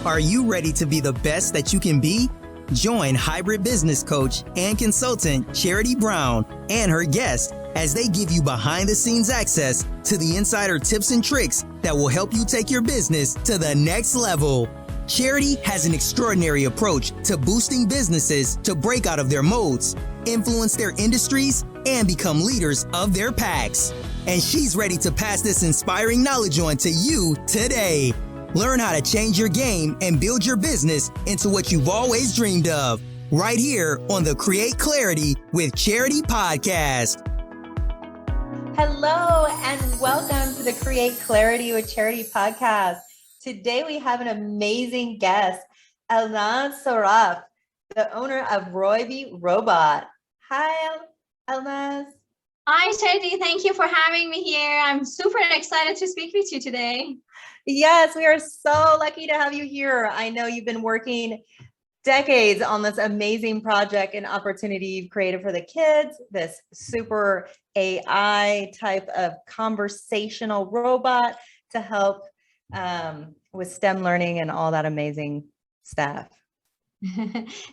Are you ready to be the best that you can be? Join hybrid business coach and consultant Charity Brown and her guest as they give you behind-the-scenes access to the insider tips and tricks that will help you take your business to the next level. Charity has an extraordinary approach to boosting businesses to break out of their modes, influence their industries, and become leaders of their packs. And she's ready to pass this inspiring knowledge on to you today. Learn how to change your game and build your business into what you've always dreamed of, right here on the Create Clarity with Charity podcast. Hello, and welcome to the Create Clarity with Charity podcast. Today, we have an amazing guest, Elnaz Sarraf, the owner of Roybi Robot. Hi, Elnaz. Hi, Charity. Thank you for having me here. I'm super excited to speak with you today. Yes, we are so lucky to have you here. I know you've been working decades on this amazing project and opportunity you've created for the kids, this super AI type of conversational robot to help with STEM learning and all that amazing stuff.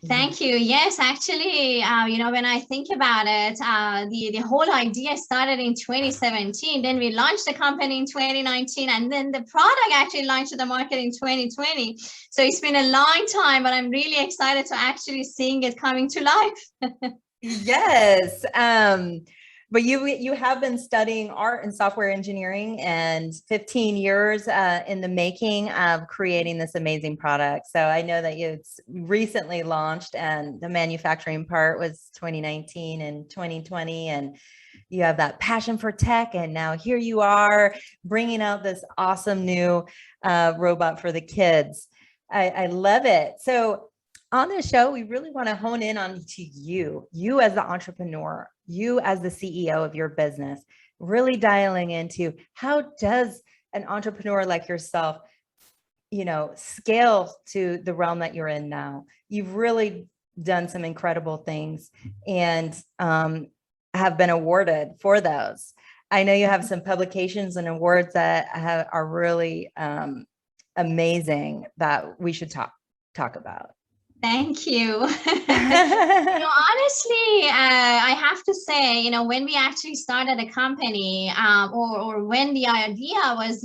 Thank you. Yes, actually, when I think about it, the whole idea started in 2017. Then we launched the company in 2019, and then the product actually launched to the market in 2020. So it's been a long time, but I'm really excited to actually seeing it coming to life. Yes. But you have been studying art and software engineering and 15 years in the making of creating this amazing product. So I know that it's recently launched and the manufacturing part was 2019 and 2020, and you have that passion for tech. And now here you are bringing out this awesome new robot for the kids. I love it. So on this show, we really want to hone in on to you as the entrepreneur, you as the CEO of your business, really dialing into how does an entrepreneur like yourself, scale to the realm that you're in now. You've really done some incredible things and have been awarded for those. I know you have some publications and awards that are really amazing that we should talk about. Thank you. Honestly, I have to say, when we actually started a company, or when the idea was,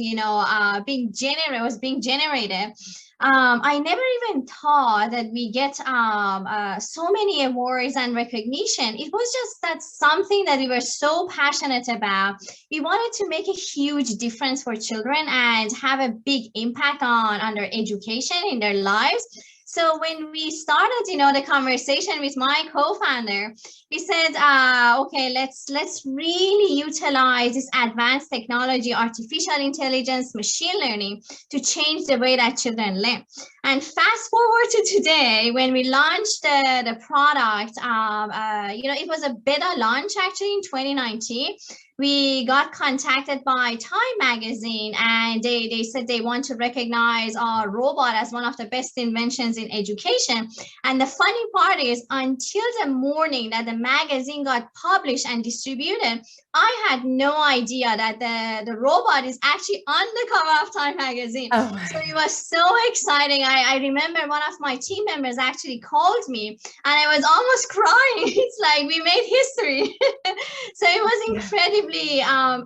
being generated, I never even thought that we get so many awards and recognition. It was just that something that we were so passionate about. We wanted to make a huge difference for children and have a big impact on their education in their lives. So when we started, the conversation with my co-founder, we said, okay, let's really utilize this advanced technology, artificial intelligence, machine learning to change the way that children learn. And fast forward to today, when we launched the product, it was a beta launch actually in 2019. We got contacted by Time magazine, and they said they want to recognize our robot as one of the best inventions in education. And the funny part is, until the morning that the magazine got published and distributed, I had no idea that the robot is actually on the cover of Time magazine. Oh. So it was so exciting. I remember one of my team members actually called me and I was almost crying. It's like we made history. So it was incredibly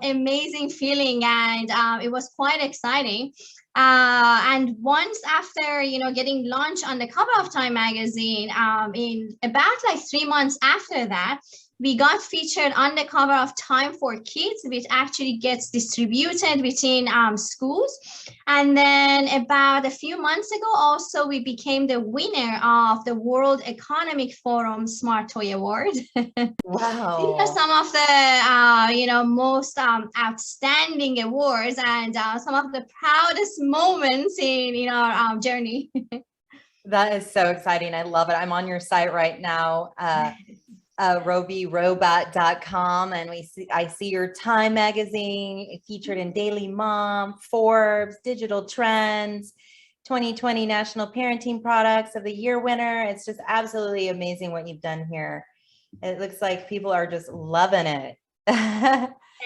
amazing feeling, and it was quite exciting. And once after, getting launched on the cover of Time magazine, in about 3 months after that, we got featured on the cover of Time for Kids, which actually gets distributed within schools. And then about a few months ago, also, we became the winner of the World Economic Forum Smart Toy Award. Wow. These are some of the, most outstanding awards and some of the proudest moments in our journey. That is so exciting. I love it. I'm on your site right now. RoybiRobot.com, and I see your Time magazine featured in Daily Mom, Forbes, Digital Trends, 2020 National Parenting Products of the Year winner. It's just absolutely amazing what you've done here. It looks like people are just loving it.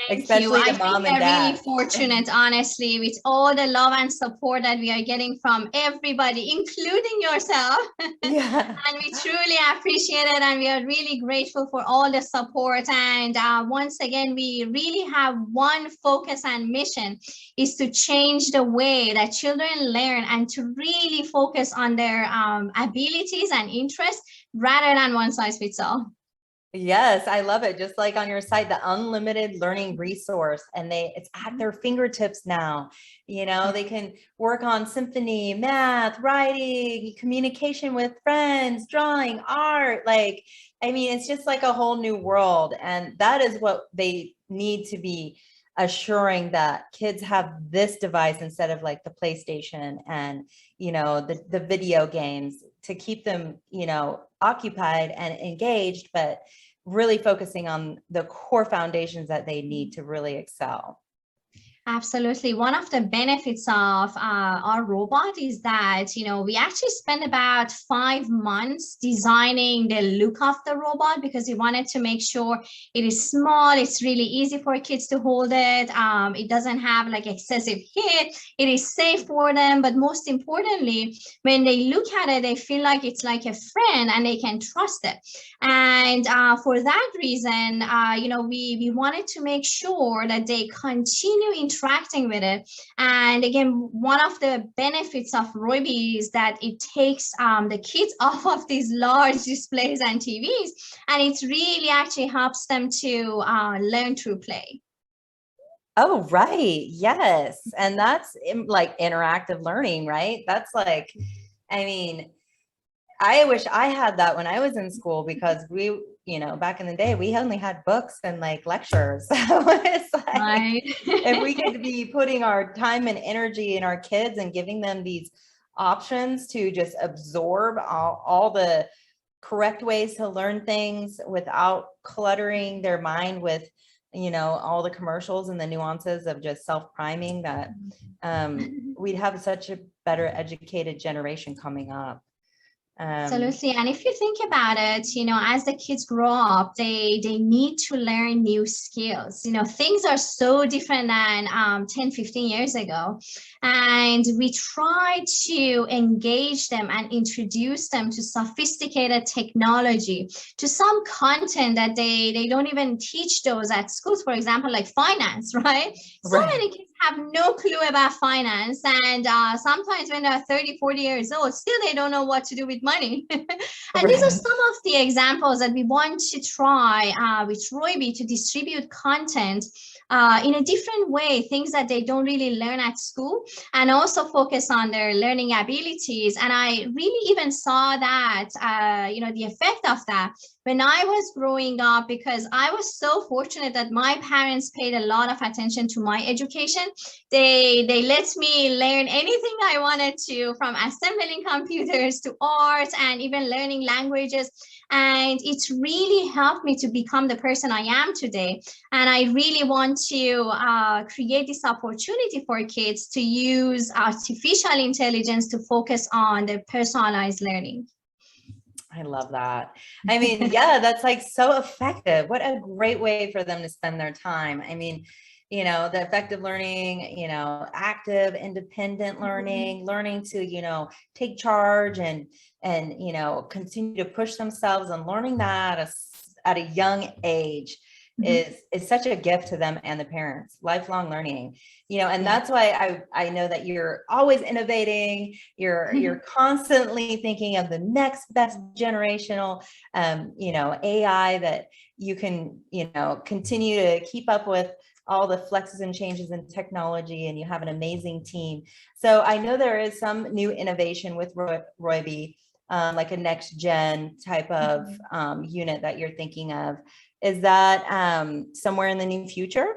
Thank you. especially I to think mom we and are really dad. fortunate, honestly, with all the love and support that we are getting from everybody, including yourself. Yeah. And we truly appreciate it. And we are really grateful for all the support. And once again, we really have one focus and mission is to change the way that children learn and to really focus on their abilities and interests rather than one size fits all. Yes, I love it. Just like on your site, the unlimited learning resource, and it's at their fingertips now. You know, they can work on symphony, math, writing, communication with friends, drawing, art. Like, I mean, it's just like a whole new world. And that is what they need to be assuring, that kids have this device instead of like the PlayStation and, you know, the video games, to keep them, you know, occupied and engaged, but really focusing on the core foundations that they need to really excel. Absolutely. One of the benefits of our robot is that, you know, we actually spent about 5 months designing the look of the robot because we wanted to make sure it is small, it's really easy for kids to hold it, it doesn't have like excessive heat, it is safe for them, but most importantly, when they look at it, they feel like it's like a friend and they can trust it. And for that reason, you know, we wanted to make sure that they continue interacting with it. And again, one of the benefits of Roybi is that it takes the kids off of these large displays and TVs, and it really actually helps them to learn through play. Oh, right. Yes. And that's like interactive learning, right? That's like, I mean, I wish I had that when I was in school, because we, you know, back in the day, we only had books and like lectures. So it's like, Right. if we could be putting our time and energy in our kids and giving them these options to just absorb all the correct ways to learn things without cluttering their mind with, you know, all the commercials and the nuances of just self-priming, that we'd have such a better educated generation coming up. Absolutely. And if you think about it, you know, as the kids grow up, they need to learn new skills. You know, things are so different than 10, 15 years ago. And we try to engage them and introduce them to sophisticated technology, to some content that they don't even teach those at schools, for example, like finance, right? So many kids have no clue about finance. And sometimes when they're 30, 40 years old, still they don't know what to do with money. And these are some of the examples that we want to try with Roybi to distribute content in a different way, things that they don't really learn at school, and also focus on their learning abilities. And I really even saw that, you know, the effect of that when I was growing up, because I was so fortunate that my parents paid a lot of attention to my education. They let me learn anything I wanted to, from assembling computers to art and even learning languages. And it's really helped me to become the person I am today. And I really want to create this opportunity for kids to use artificial intelligence to focus on the personalized learning. I love that. I mean, yeah, that's like so effective. What a great way for them to spend their time. I mean, you know, the effective learning, you know, active, independent learning, learning to, you know, take charge and, you know, continue to push themselves, and learning that at a young age is such a gift to them and the parents. Lifelong learning, you know, and that's why I know that you're always innovating. You're constantly thinking of the next best generational, you know, AI that you can, you know, continue to keep up with all the flexes and changes in technology, and you have an amazing team. So I know there is some new innovation with Roybi, like a next gen type of unit that you're thinking of. Is that somewhere in the near future?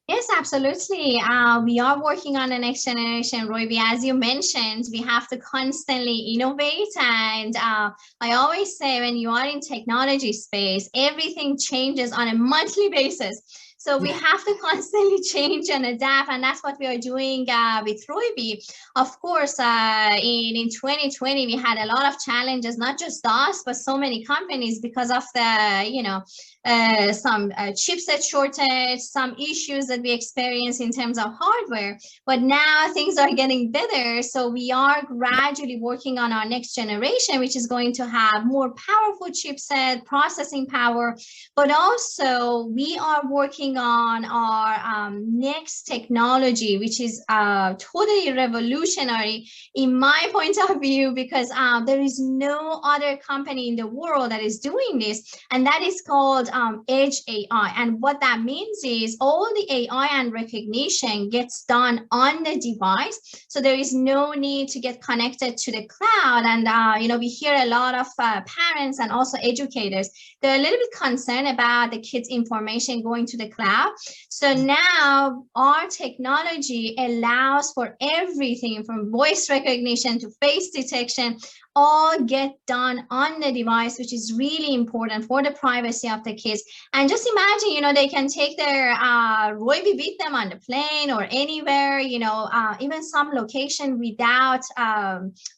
Yes, absolutely. We are working on the next generation Roybi. As you mentioned, we have to constantly innovate. And I always say, when you are in technology space, everything changes on a monthly basis. So we have to constantly change and adapt, and that's what we are doing with Roybi. Of course, in 2020, we had a lot of challenges, not just us, but so many companies, because of the, you know, some chipset shortage, some issues that we experience in terms of hardware. But now things are getting better. So we are gradually working on our next generation, which is going to have more powerful chipset, processing power. But also we are working on our next technology, which is totally revolutionary in my point of view, because there is no other company in the world that is doing this, and that is called Edge AI. And what that means is all the AI and recognition gets done on the device, so there is no need to get connected to the cloud. And we hear a lot of parents and also educators, they're a little bit concerned about the kids' information going to the cloud. So now our technology allows for everything from voice recognition to face detection, all get done on the device, which is really important for the privacy of the kids. And just imagine, they can take their Roybi with them on the plane or anywhere, even some location without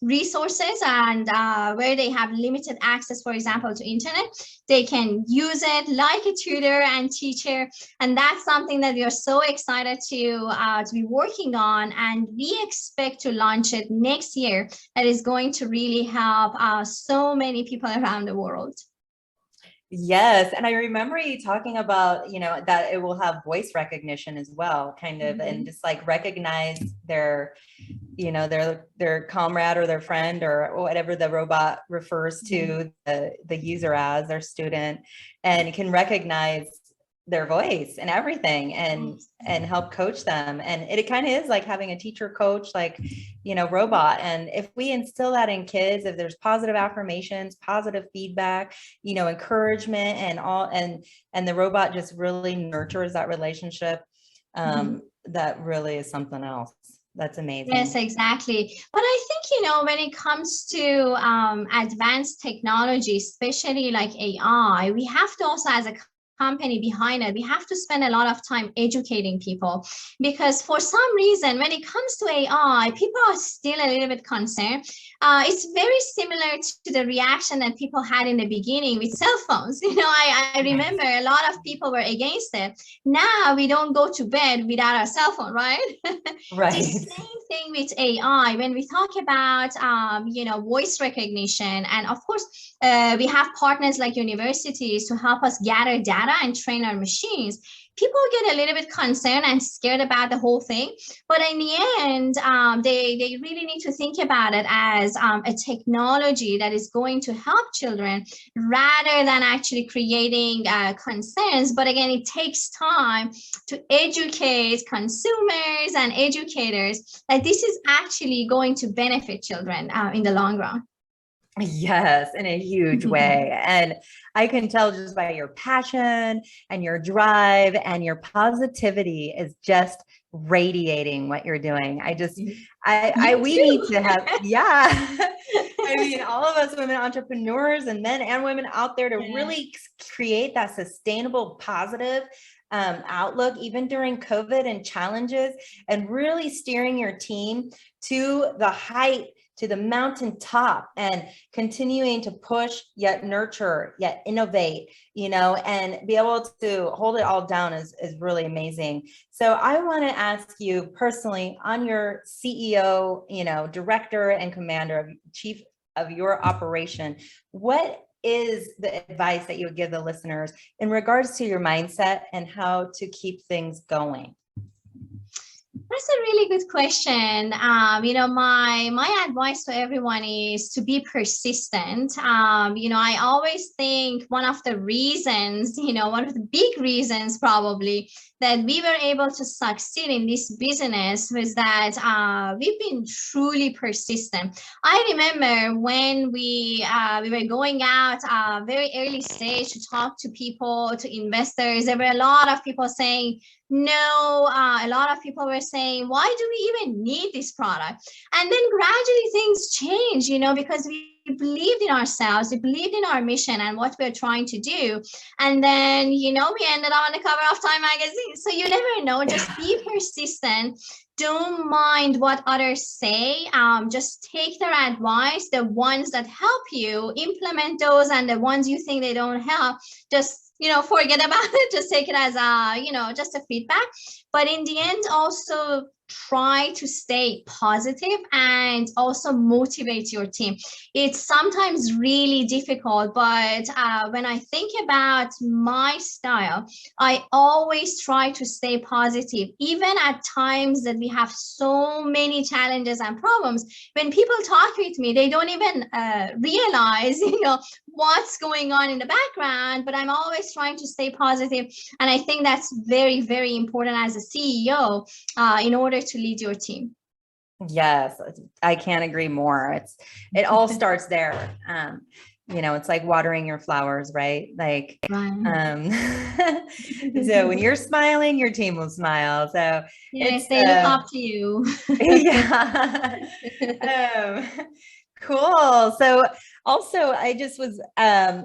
resources and where they have limited access, for example, to internet. They can use it like a tutor and teacher. And that's something that we are so excited to be working on. And we expect to launch it next year. That is going to really help so many people around the world. Yes. And I remember you talking about, that it will have voice recognition as well, kind of, and just like recognize their comrade or their friend or whatever the robot refers to the user as, their student, and it can recognize their voice and everything and help coach them. And it kind of is like having a teacher coach, like, robot. And if we instill that in kids, if there's positive affirmations, positive feedback, encouragement and all, and the robot just really nurtures that relationship, that really is something else. That's amazing. Yes, exactly. But I think, when it comes to advanced technology, especially like AI, we have to also, as a company behind it, we have to spend a lot of time educating people, because for some reason, when it comes to AI, people are still a little bit concerned. It's very similar to the reaction that people had in the beginning with cell phones. I remember a lot of people were against it. Now we don't go to bed without our cell phone, right? Right. The same thing with AI. When we talk about, voice recognition, and of course, we have partners like universities to help us gather data and train our machines. People get a little bit concerned and scared about the whole thing, but in the end, they really need to think about it as a technology that is going to help children rather than actually creating concerns. But again, it takes time to educate consumers and educators that this is actually going to benefit children in the long run. Yes, in a huge way. And I can tell just by your passion and your drive and your positivity is just radiating what you're doing. We need to have, I mean, all of us women entrepreneurs and men and women out there to really create that sustainable, positive outlook, even during COVID and challenges, and really steering your team to the height, to the mountaintop, and continuing to push, yet nurture, yet innovate, and be able to hold it all down is really amazing. So I want to ask you personally, on your CEO, director and commander, chief of your operation, what is the advice that you would give the listeners in regards to your mindset and how to keep things going? That's a really good question. My advice to everyone is to be persistent. I always think one of the reasons, one of the big reasons probably that we were able to succeed in this business was that we've been truly persistent. I remember when we were going out very early stage to talk to people, to investors, there were a lot of people saying, no, a lot of people were saying, why do we even need this product? And then gradually things change, because we believed in ourselves, we believed in our mission and what we're trying to do. And then, we ended up on the cover of Time magazine. So you never know, just be persistent. Don't mind what others say. Just take their advice, the ones that help you, implement those, and the ones you think they don't help, just forget about it, just take it as just a feedback. But in the end, also try to stay positive and also motivate your team. It's sometimes really difficult, but when I think about my style, I always try to stay positive, even at times that we have so many challenges and problems. When people talk with me, they don't even realize, what's going on in the background, but I'm always trying to stay positive. And I think that's very, very important as a CEO in order to lead your team. Yes, I can't agree more. It all starts there. It's like watering your flowers, right? Like, Right. so when you're smiling, your team will smile. So yes, they look up to you. Yeah. Cool. So also, I just was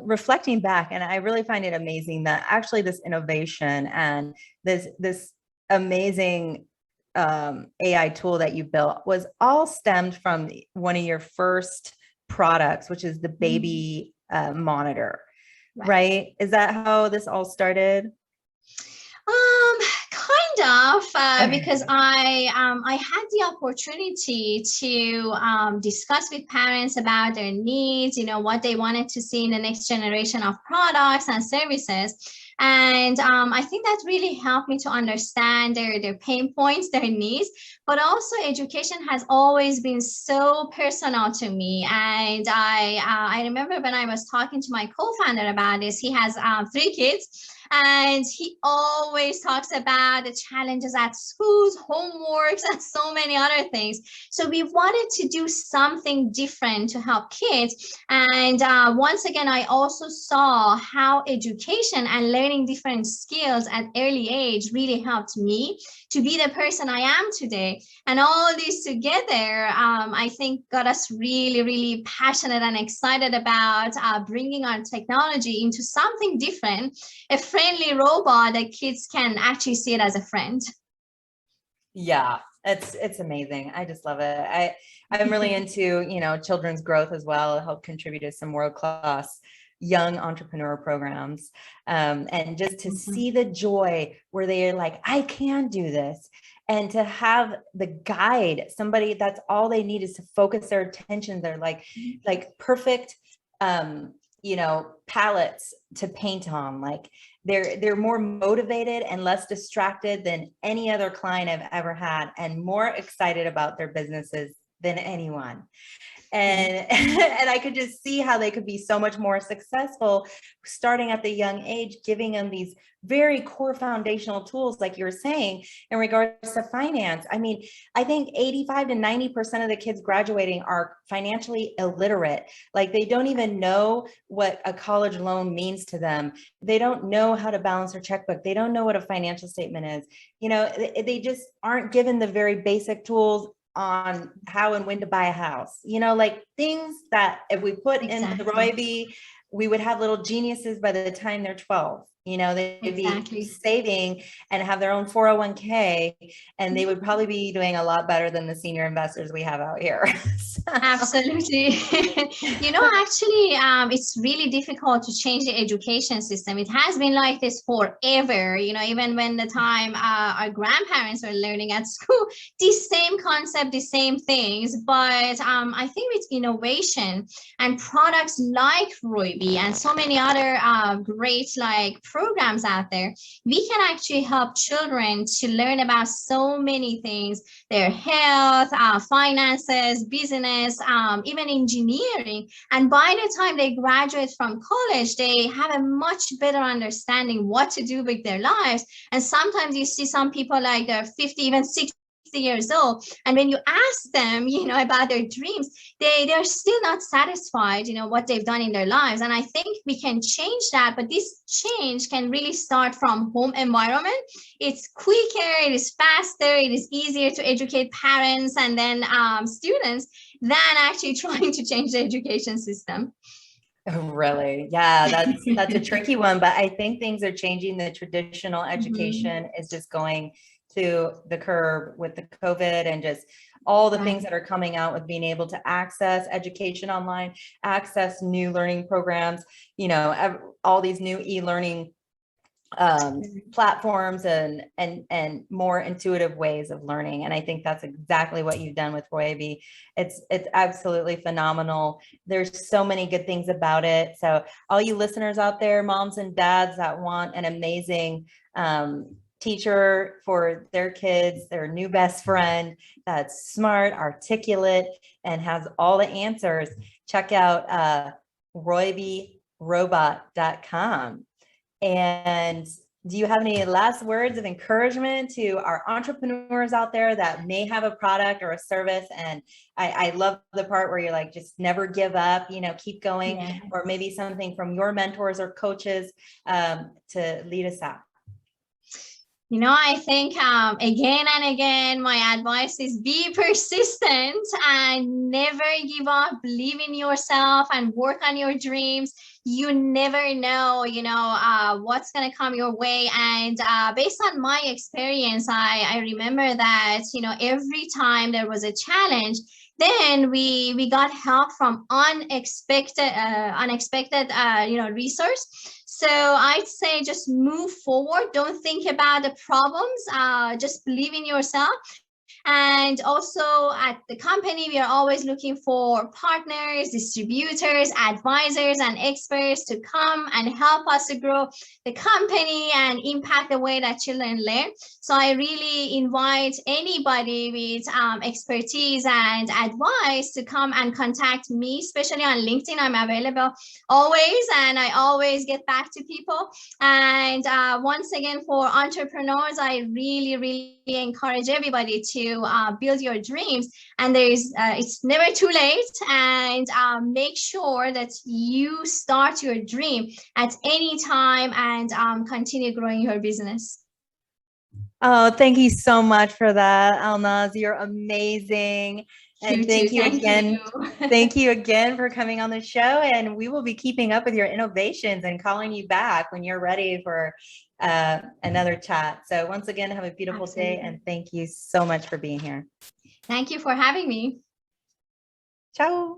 reflecting back, and I really find it amazing that actually this innovation and this amazing AI tool that you built was all stemmed from one of your first products, which is the baby monitor, right? Is that how this all started? Kind of, because I had the opportunity to discuss with parents about their needs, what they wanted to see in the next generation of products and services. And I think that really helped me to understand their pain points, their needs, but also education has always been so personal to me. And I remember when I was talking to my co-founder about this, he has 3 kids. And he always talks about the challenges at schools, homeworks, and so many other things. So we wanted to do something different to help kids. And once again, I also saw how education and learning different skills at early age really helped me to be the person I am today. And all these together, I think got us really, really passionate and excited about bringing our technology into something different, a friendly robot that kids can actually see it as a friend. Yeah, it's amazing. I just love it. I'm really into, children's growth as well. I help contribute to some world-class young entrepreneur programs. And just to see the joy where they are like, I can do this. And to have the guide, somebody that's all they need is to focus their attention. They're like perfect, palettes to paint on. Like they're more motivated and less distracted than any other client I've ever had, and more excited about their businesses than anyone. And and I could just see how they could be so much more successful starting at the young age, giving them these very core foundational tools, like you're saying, in regards to finance. I mean, I think 85 to 90% of the kids graduating are financially illiterate. Like they don't even know what a college loan means to them. They don't know how to balance their checkbook. They don't know what a financial statement is. They just aren't given the very basic tools on how and when to buy a house, like things that if we put in the Roybi, we would have little geniuses by the time they're 12. They'd be saving and have their own 401k, and they would probably be doing a lot better than the senior investors we have out here. Absolutely. Actually, it's really difficult to change the education system. It has been like this forever, even when the time our grandparents were learning at school, the same concept, the same things. But I think with innovation and products like Roybi and so many other great programs out there, we can actually help children to learn about so many things, their health, finances, business, even engineering. And by the time they graduate from college, they have a much better understanding what to do with their lives. And sometimes you see some people like they're 50, even 60 years old, and when you ask them about their dreams, they're still not satisfied what they've done in their lives. And I think we can change that, but this change can really start from home environment. It's quicker, it is faster, it is easier to educate parents and then students than actually trying to change the education system. Really? Yeah, that's a tricky one, but I think things are changing. The traditional education is just going to the curb with the COVID and just all the things that are coming out with being able to access education online, access new learning programs, all these new e-learning platforms and more intuitive ways of learning. And I think that's exactly what you've done with Roybi. It's absolutely phenomenal. There's so many good things about it. So all you listeners out there, moms and dads that want an amazing teacher for their kids, their new best friend that's smart, articulate, and has all the answers, check out RoybiRobot.com. And do you have any last words of encouragement to our entrepreneurs out there that may have a product or a service? And I love the part where you're like, just never give up, keep going, Yeah. or maybe something from your mentors or coaches to lead us out. I think again and again, my advice is be persistent and never give up. Believe in yourself and work on your dreams. You never know, what's going to come your way. And based on my experience, I remember that, every time there was a challenge, then we got help from unexpected resource. So I'd say just move forward. Don't think about the problems. Just believe in yourself. And also at the company, we are always looking for partners, distributors, advisors, and experts to come and help us to grow the company and impact the way that children learn. So I really invite anybody with expertise and advice to come and contact me, especially on LinkedIn. I'm available always, and I always get back to people. And once again, for entrepreneurs, I really, really encourage everybody to build your dreams, and it's never too late, and make sure that you start your dream at any time and continue growing your business. Oh, thank you so much for that, Elnaz. You're amazing. And thank you again. Thank you again for coming on the show. And we will be keeping up with your innovations and calling you back when you're ready for another chat. So once again, have a beautiful day. And thank you so much for being here. Thank you for having me. Ciao.